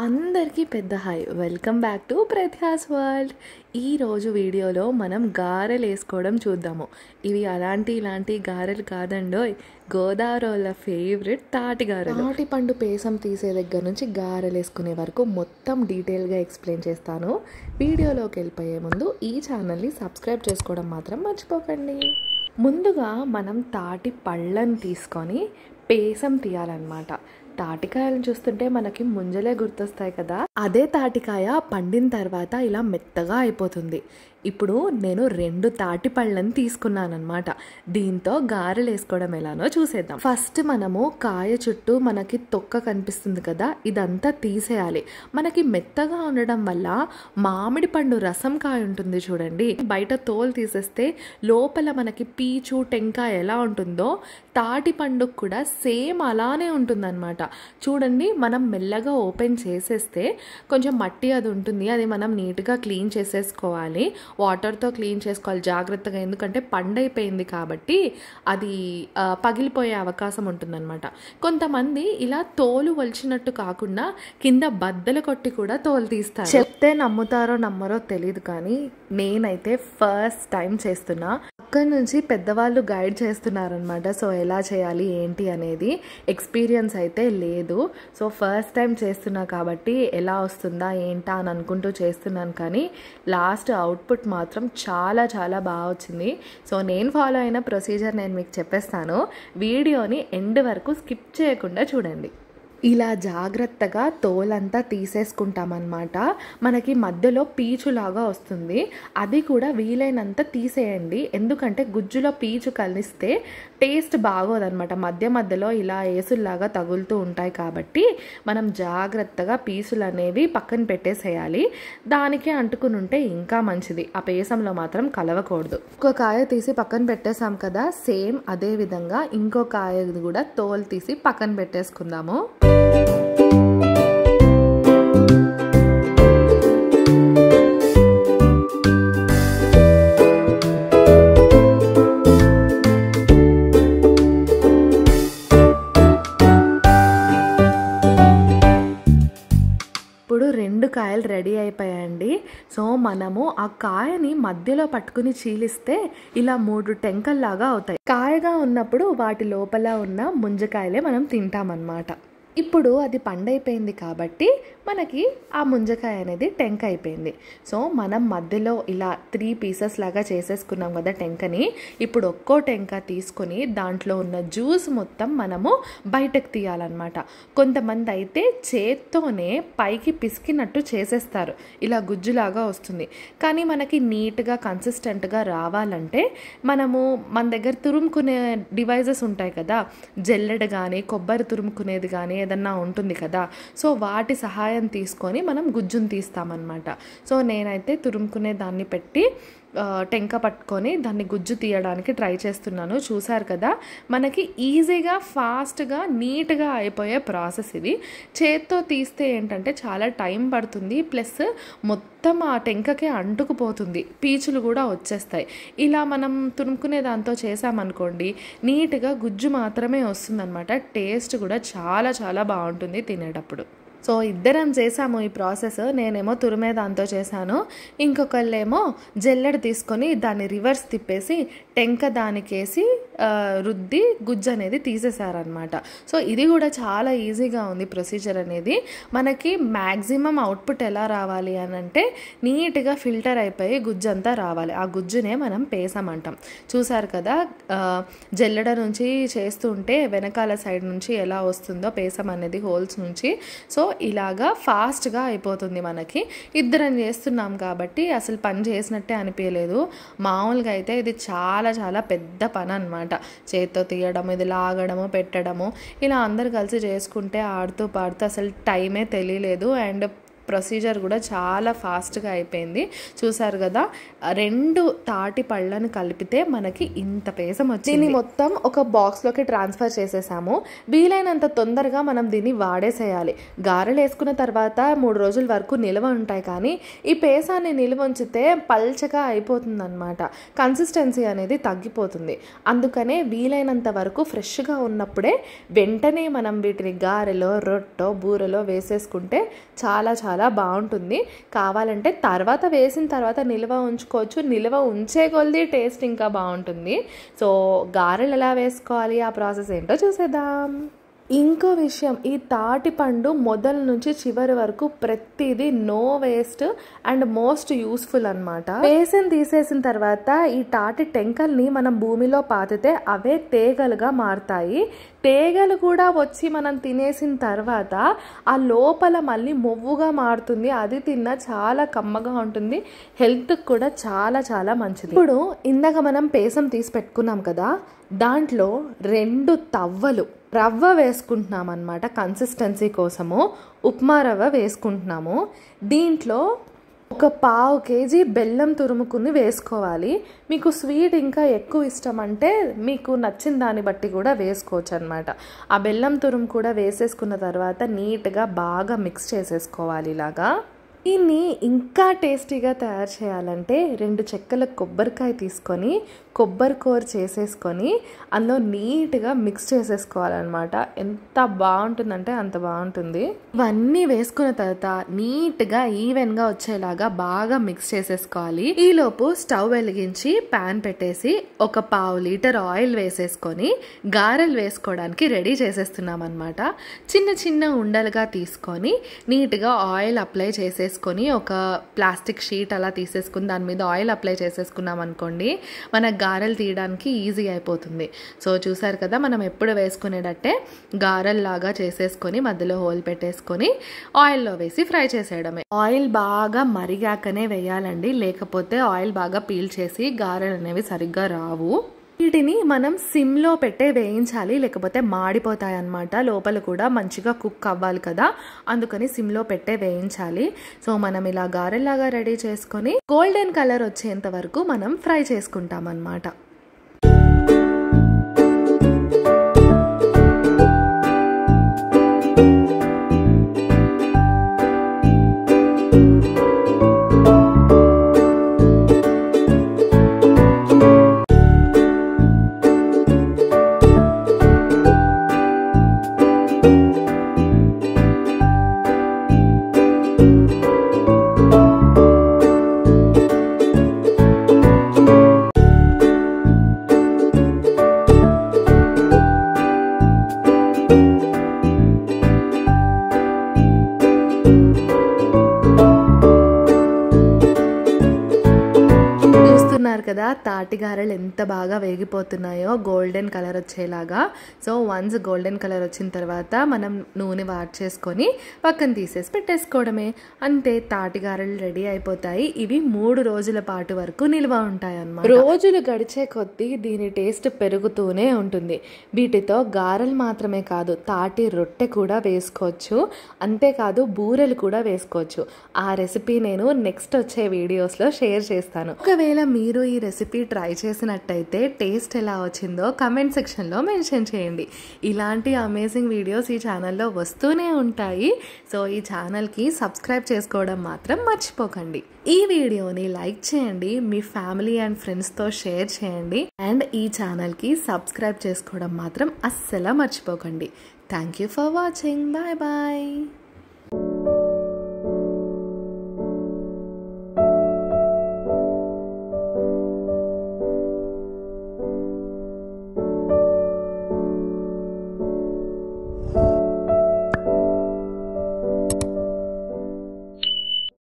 అందరికీ పెద్ద hi. Welcome back to Pratyas world. ఈరోజు వీడియోలో మనం గారెలు వేసుకోవడం చూద్దాము. ఇవి ఇలాంటి గారెలు కాదండోయ్, గోదావరి వాళ్ళ ఫేవరెట్ తాటి గారెలు. తాటి పండు పేసం తీసే దగ్గర నుంచి గారెలు వేసుకునే వరకు మొత్తం డీటెయిల్గా ఎక్స్ప్లెయిన్ చేస్తాను. వీడియోలోకి వెళ్ళిపోయే ముందు ఈ ఛానల్ని సబ్స్క్రైబ్ చేసుకోవడం మాత్రం మర్చిపోకండి. ముందుగా మనం తాటి పళ్ళని తీసుకొని పేసం తీయాలన్నమాట. తాటికాయలను చూస్తుంటే మనకి ముంజలే గుర్తొస్తాయి కదా. అదే తాటికాయ పండిన తర్వాత ఇలా మెత్తగా అయిపోతుంది. ఇప్పుడు నేను 2 తాటి పళ్ళని తీసుకున్నానమాట. దీంతో గారెలు వేసుకోవడం ఎలానో చూసేద్దాం. ఫస్ట్ మనము కాయ చుట్టూ మనకి తొక్క కనిపిస్తుంది కదా, ఇదంతా తీసేయాలి. మనకి మెత్తగా ఉండడం వల్ల మామిడి పండు రసం కాయ ఉంటుంది చూడండి, బయట తోలు తీసేస్తే లోపల మనకి పీచు టెంకాయ ఎలా ఉంటుందో తాటి పండుకు కూడా సేమ్ అలానే ఉంటుందన్నమాట. చూడండి, మనం మెల్లగా ఓపెన్ చేసేస్తే కొంచెం మట్టి అది ఉంటుంది, అది మనం నీట్గా క్లీన్ చేసేసుకోవాలి. వాటర్తో క్లీన్ చేసుకోవాలి జాగ్రత్తగా, ఎందుకంటే పండైపోయింది కాబట్టి అది పగిలిపోయే అవకాశం ఉంటుందన్నమాట. కొంతమంది ఇలా తోలు వలిచినట్టు కాకుండా కింద బద్దలు కొట్టి కూడా తోలు తీస్తారు. చెప్తే నమ్ముతారో నమ్మరో తెలియదు, కానీ నేనైతే ఫస్ట్ టైం చేస్తున్నా. అక్కడి నుంచి పెద్దవాళ్ళు గైడ్ చేస్తున్నారనమాట. సో ఎలా చేయాలి ఏంటి అనేది ఎక్స్పీరియన్స్ అయితే లేదు. సో ఫస్ట్ టైం చేస్తున్నా కాబట్టి ఎలా వస్తుందా ఏంటా అని అనుకుంటూ చేస్తున్నాను, కానీ లాస్ట్ అవుట్పుట్ మాత్రం చాలా చాలా బాగా వచ్చింది. సో నేను ఫాలో అయిన ప్రొసీజర్ నేను మీకు చెప్పేస్తాను. వీడియోని ఎండ్ వరకు స్కిప్ చేయకుండా చూడండి. ఇలా జాగ్రత్తగా తోలంతా తీసేసుకుంటామన్నమాట. మనకి మధ్యలో పీచులాగా వస్తుంది, అది కూడా వీలైనంత తీసేయండి. ఎందుకంటే గుజ్జులో పీచు కలిస్తే టేస్ట్ బాగోదన్నమాట. మధ్యలో ఇలా ఏసుల్లాగా తగులుతూ ఉంటాయి కాబట్టి మనం జాగ్రత్తగా పీసులు అనేవి పక్కన పెట్టేసేయాలి. దానికే అంటుకుని ఉంటే ఇంకా మంచిది, ఆ పేసంలో మాత్రం కలవకూడదు. ఒక కాయ తీసి పక్కన పెట్టేసాం కదా, సేమ్ అదే విధంగా ఇంకో కాయ కూడా తోలు తీసి పక్కన పెట్టేసుకుందాము. ఇప్పుడు 2 కాయలు రెడీ అయిపోయాయండి. సో మనము ఆ కాయని మధ్యలో పట్టుకుని చీలిస్తే ఇలా 3 టెంకల్లాగా అవుతాయి. కాయగా ఉన్నప్పుడు వాటి లోపల ఉన్న ముంజకాయలే మనం తింటామన్నమాట. ఇప్పుడు అది పండైపోయింది కాబట్టి మనకి ఆ ముంజకాయ అనేది టెంక అయిపోయింది. సో మనం మధ్యలో ఇలా 3 పీసెస్ లాగా చేసేసుకున్నాం కదా టెంకని. ఇప్పుడు ఒక్కో టెంక తీసుకొని దాంట్లో ఉన్న జ్యూస్ మొత్తం మనము బయటకు తీయాలన్నమాట. కొంతమంది అయితే చేత్తోనే పైకి పిసికినట్టు చేసేస్తారు, ఇలా గుజ్జులాగా వస్తుంది. కానీ మనకి నీట్గా కన్సిస్టెంట్గా రావాలంటే మనము మన దగ్గర తురుముకునే డివైజెస్ ఉంటాయి కదా, జల్లెడ కానీ కొబ్బరి తురుముకునేది కానీ ఏదన్నా ఉంటుంది కదా, సో వాటి సహాయం తీసుకొని మనం గుజ్జును తీస్తామన్నమాట. సో నేనైతే తురుముకునే దాన్ని పెట్టి టెంక పట్టుకొని దాన్ని గుజ్జు తీయడానికి ట్రై చేస్తున్నాను. చూసారు కదా, మనకి ఈజీగా ఫాస్ట్గా నీట్గా అయిపోయే ప్రాసెస్ ఇది. చేత్తో తీస్తే ఏంటంటే చాలా టైం పడుతుంది, ప్లస్ మొత్తం ఆ టెంకకే అంటుకుపోతుంది, పీచులు కూడా వచ్చేస్తాయి. ఇలా మనం తురుముకునే దాంతో చేసామనుకోండి నీట్గా గుజ్జు మాత్రమే వస్తుందన్నమాట. టేస్ట్ కూడా చాలా చాలా బాగుంటుంది తినేటప్పుడు. సో ఇద్దరం చేసాము ఈ ప్రాసెస్. నేనేమో తురిమే దాంతో చేశాను, ఇంకొకళ్ళేమో జల్లెడ తీసుకొని దాన్ని రివర్స్ తిప్పేసి టెంక దానికేసి రుద్ది గుజ్జు అనేది తీసేశారనమాట. సో ఇది కూడా చాలా ఈజీగా ఉంది ప్రొసీజర్ అనేది. మనకి మ్యాక్సిమం అవుట్పుట్ ఎలా రావాలి అని అంటే నీట్గా ఫిల్టర్ అయిపోయి గుజ్జు అంతా రావాలి. ఆ గుజ్జునే మనం పేసం అంటాం. చూసారు కదా, జల్లెడ నుంచి చేస్తుంటే వెనకాల సైడ్ నుంచి ఎలా వస్తుందో పేసం అనేది హోల్స్ నుంచి. సో ఇలాగా ఫాస్ట్గా అయిపోతుంది మనకి. ఇద్దరం చేస్తున్నాం కాబట్టి అసలు పని చేసినట్టే అనిపించలేదు. మామూలుగా అయితే ఇది చాలా చాలా పెద్ద పని అన్నమాట. చేత్తో తీయడము, ఇది లాగడము, పెట్టడము, ఇలా అందరు కలిసి చేసుకుంటే ఆడుతూ పాడుతూ అసలు టైమే తెలియలేదు. అండ్ ప్రొసీజర్ కూడా చాలా ఫాస్ట్గా అయిపోయింది. చూసారు కదా, 2 తాటి పళ్ళను కలిపితే మనకి ఇంత పేసం వచ్చింది. దీన్ని మొత్తం ఒక బాక్స్లోకి ట్రాన్స్ఫర్ చేసేసాము. వీలైనంత తొందరగా మనం దీన్ని వాడేసేయాలి. గారెలు వేసుకున్న తర్వాత 3 రోజుల వరకు నిల్వ ఉంటాయి, కానీ ఈ పేసాన్ని నిల్వ ఉంచితే పల్చగా అయిపోతుంది అనమాట. కన్సిస్టెన్సీ అనేది తగ్గిపోతుంది. అందుకనే వీలైనంత వరకు ఫ్రెష్గా ఉన్నప్పుడే వెంటనే మనం వీటిని గారెలో, రొట్టె, బూరెలో వేసేసుకుంటే చాలా చాలా బాగుంటుంది. కావాలంటే తర్వాత వేసిన తర్వాత నిల్వ ఉంచుకోవచ్చు. నిల్వ ఉంచే కొద్దీ టేస్ట్ ఇంకా బాగుంటుంది. సో గారెలు ఎలా వేసుకోవాలి, ఆ ప్రాసెస్ ఏంటో చూసేద్దాం. ఇంకో విషయం, ఈ తాటి పండు మొదల నుంచి చివరి వరకు ప్రతిదీ no waste and most useful అనమాట. పేసన్ తీసేసిన తర్వాత ఈ తాటి టెంకల్ని మనం భూమిలో పాతితే అవే తేగలుగా మారుతాయి. తేగలు కూడా వచ్చి మనం తినేసిన తర్వాత ఆ లోపల మళ్ళీ మొవ్వుగా మారుతుంది. అది తిన్నా చాలా కమ్మగా ఉంటుంది. హెల్త్కి కూడా చాలా చాలా మంచిది. ఇప్పుడు ఇందాక మనం పేసం తీసి పెట్టుకున్నాం కదా, దాంట్లో 2 తవ్వలు రవ్వ వేసుకుంటున్నాం అన్నమాట. కన్సిస్టెన్సీ కోసము ఉప్మా రవ్వ వేసుకుంటున్నాము. దీంట్లో ఒక 1/2 కేజీ బెల్లం తురుముకుని వేసుకోవాలి. మీకు స్వీట్ ఇంకా ఎక్కువ ఇష్టం అంటే మీకు నచ్చిన దాన్ని బట్టి కూడా వేసుకోవచ్చు అనమాట. ఆ బెల్లం తురుము కూడా వేసేసుకున్న తర్వాత నీట్గా బాగా మిక్స్ చేసేసుకోవాలి. ఇలాగా దీన్ని ఇంకా టేస్టీగా తయారు చేయాలంటే 2 చెక్కల కొబ్బరికాయ తీసుకొని కొబ్బరి కూర చేసేసుకొని అందులో నీట్గా మిక్స్ చేసేసుకోవాలన్నమాట. ఎంత బాగుంటుందంటే అంత బాగుంటుంది. ఇవన్నీ వేసుకున్న తర్వాత నీట్గా ఈవెన్గా వచ్చేలాగా బాగా మిక్స్ చేసేసుకోవాలి. ఈలోపు స్టవ్ వెలిగించి ప్యాన్ పెట్టేసి ఒక 1/2 లీటర్ ఆయిల్ వేసేసుకొని గారెలు వేసుకోవడానికి రెడీ చేసేస్తున్నాం అనమాట. చిన్న చిన్న ఉండలుగా తీసుకొని నీట్గా ఆయిల్ అప్లై చేసేసుకొని ఒక ప్లాస్టిక్ షీట్ అలా తీసేసుకుని దాని మీద ఆయిల్ అప్లై చేసేసుకున్నాం అనుకోండి, మన గారెలు తీయడానికి ఈజీ అయిపోతుంది. సో చూసారు కదా, మనం ఎప్పుడు వేసుకునేటట్టే గారెల్లాగా చేసేసుకొని మధ్యలో హోల్ పెట్టేసుకొని ఆయిల్లో వేసి ఫ్రై చేసేయడమే. ఆయిల్ బాగా మరిగాకనే వేయాలండి, లేకపోతే ఆయిల్ బాగా పీల్చేసి గారెలు అనేవి సరిగ్గా రావు. వీటిని మనం సిమ్లో పెట్టే వేయించాలి, లేకపోతే మాడిపోతాయి అన్నమాట. లోపల కూడా మంచిగా కుక్ అవ్వాలి కదా, అందుకని సిమ్లో పెట్టే వేయించాలి. సో మనం ఇలా గారెల్లాగా రెడీ చేసుకొని గోల్డెన్ కలర్ వచ్చేంత వరకు మనం ఫ్రై చేసుకుంటాం అన్నమాట. కదా తాటి గారెలు ఎంత బాగా వేగిపోతున్నాయో గోల్డెన్ కలర్ వచ్చేలాగా. సో వన్స్ గోల్డెన్ కలర్ వచ్చిన తర్వాత మనం నూనె వాడ్చేసుకొని పక్కన తీసేసి పెట్టేసుకోవడమే. అంతే, తాటి గారెలు రెడీ అయిపోతాయి. ఇవి 3 రోజుల పాటు వరకు నిల్వ ఉంటాయి అన్నమాట. రోజులు గడిచే కొద్దీ దీని టేస్ట్ పెరుగుతూనే ఉంటుంది. వీటితో గారెలు మాత్రమే కాదు, తాటి రొట్టె కూడా వేసుకోవచ్చు. అంతేకాదు బూరెలు కూడా వేసుకోవచ్చు. ఆ రెసిపీ నేను నెక్స్ట్ వచ్చే వీడియోస్లో షేర్ చేస్తాను. ఒకవేళ మీరు ఈ రెసిపీ ట్రై చేసినట్టయితే టేస్ట్ ఎలా వచ్చిందో కమెంట్ సెక్షన్లో మెన్షన్ చేయండి. ఇలాంటి అమేజింగ్ వీడియోస్ ఈ ఛానల్లో వస్తూనే ఉంటాయి. సో ఈ ఛానల్కి సబ్స్క్రైబ్ చేసుకోవడం మాత్రం మర్చిపోకండి. ఈ వీడియోని లైక్ చేయండి, మీ ఫ్యామిలీ అండ్ ఫ్రెండ్స్తో షేర్ చేయండి, అండ్ ఈ ఛానల్కి సబ్స్క్రైబ్ చేసుకోవడం మాత్రం అస్సలు మర్చిపోకండి. Thank you for watching. Bye bye.